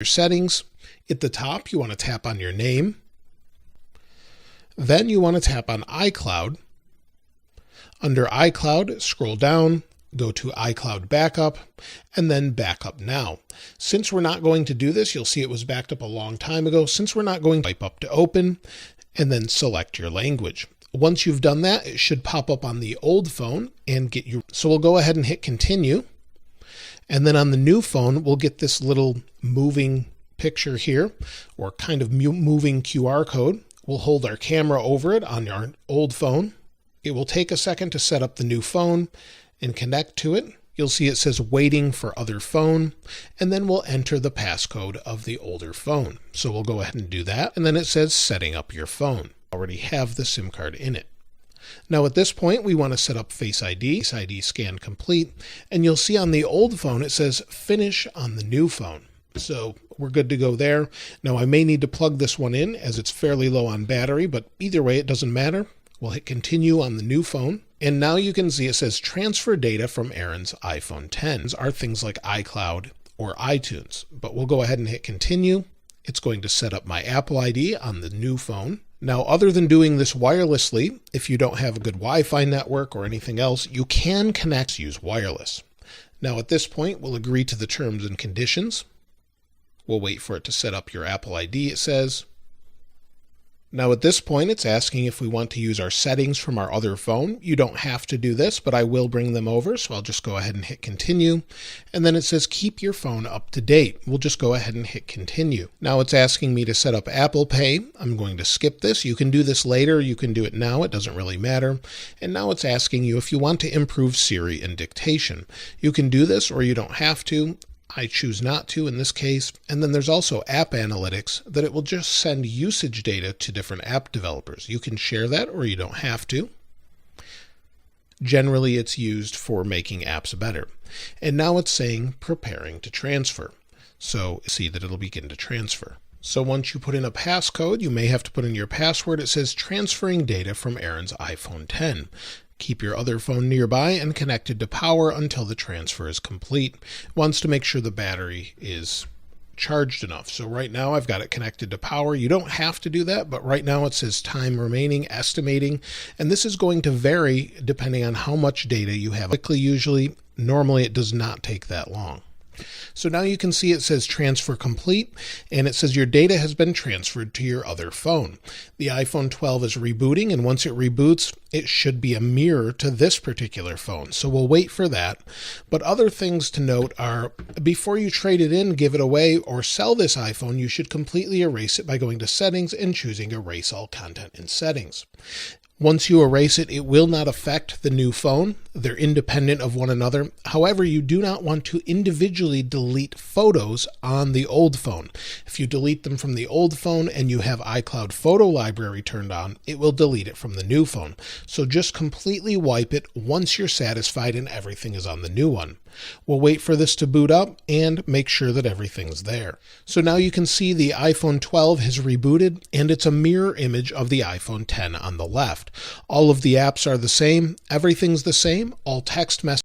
Your settings, at the top you want to tap on your name. Then you want to tap on iCloud. Under iCloud, scroll down, go to iCloud Backup, and then Backup Now. Since we're not going to do this, you'll see it was backed up a long time ago. Since we're not going to swipe up to open, and then select your language. Once you've done that, it should pop up on the old phone and get you. So we'll go ahead and hit continue. And then on the new phone, we'll get this little moving picture here, or kind of moving QR code. We'll hold our camera over it on our old phone. It will take a second to set up the new phone and connect to it. You'll see it says waiting for other phone, and then we'll enter the passcode of the older phone. So we'll go ahead and do that. And then it says setting up your phone. Already have the SIM card in it. Now at this point, we want to set up Face ID. Face ID scan complete. And you'll see on the old phone, it says finish on the new phone. So we're good to go there. Now I may need to plug this one in as it's fairly low on battery, but either way, it doesn't matter. We'll hit continue on the new phone. And now you can see it says transfer data from Aaron's iPhone 10. These are things like iCloud or iTunes, but we'll go ahead and hit continue. It's going to set up my Apple ID on the new phone. Now, other than doing this wirelessly, if you don't have a good Wi-Fi network or anything else, you can connect, use wireless. Now at this point, we'll agree to the terms and conditions. We'll wait for it to set up your Apple ID, it says. Now at this point, it's asking if we want to use our settings from our other phone. You don't have to do this, but I will bring them over. So I'll just go ahead and hit continue. And then it says keep your phone up to date. We'll just go ahead and hit continue. Now it's asking me to set up Apple Pay. I'm going to skip this. You can do this later. You can do it now. It doesn't really matter. And now it's asking you if you want to improve Siri and dictation. You can do this or you don't have to. I choose not to in this case. And then there's also app analytics that it will just send usage data to different app developers. You can share that or you don't have to. Generally, it's used for making apps better. And now it's saying preparing to transfer. So see that it'll begin to transfer. So once you put in a passcode, you may have to put in your password. It says transferring data from Aaron's iPhone 10. Keep your other phone nearby and connected to power until the transfer is complete. It wants to make sure the battery is charged enough. So right now I've got it connected to power. You don't have to do that, but right now it says time remaining, estimating, and this is going to vary depending on how much data you have. Normally it does not take that long. So now you can see it says transfer complete, and it says your data has been transferred to your other phone. The iPhone 12 is rebooting, and once it reboots, it should be a mirror to this particular phone. So we'll wait for that. But other things to note are before you trade it in, give it away, or sell this iPhone, you should completely erase it by going to settings and choosing erase all content in settings. Once you erase it, it will not affect the new phone. They're independent of one another. However, you do not want to individually delete photos on the old phone. If you delete them from the old phone and you have iCloud Photo Library turned on, it will delete it from the new phone. So just completely wipe it once you're satisfied and everything is on the new one. We'll wait for this to boot up and make sure that everything's there. So now you can see the iPhone 12 has rebooted, and it's a mirror image of the iPhone 10 on the left. All of the apps are the same. Everything's the same. All text messages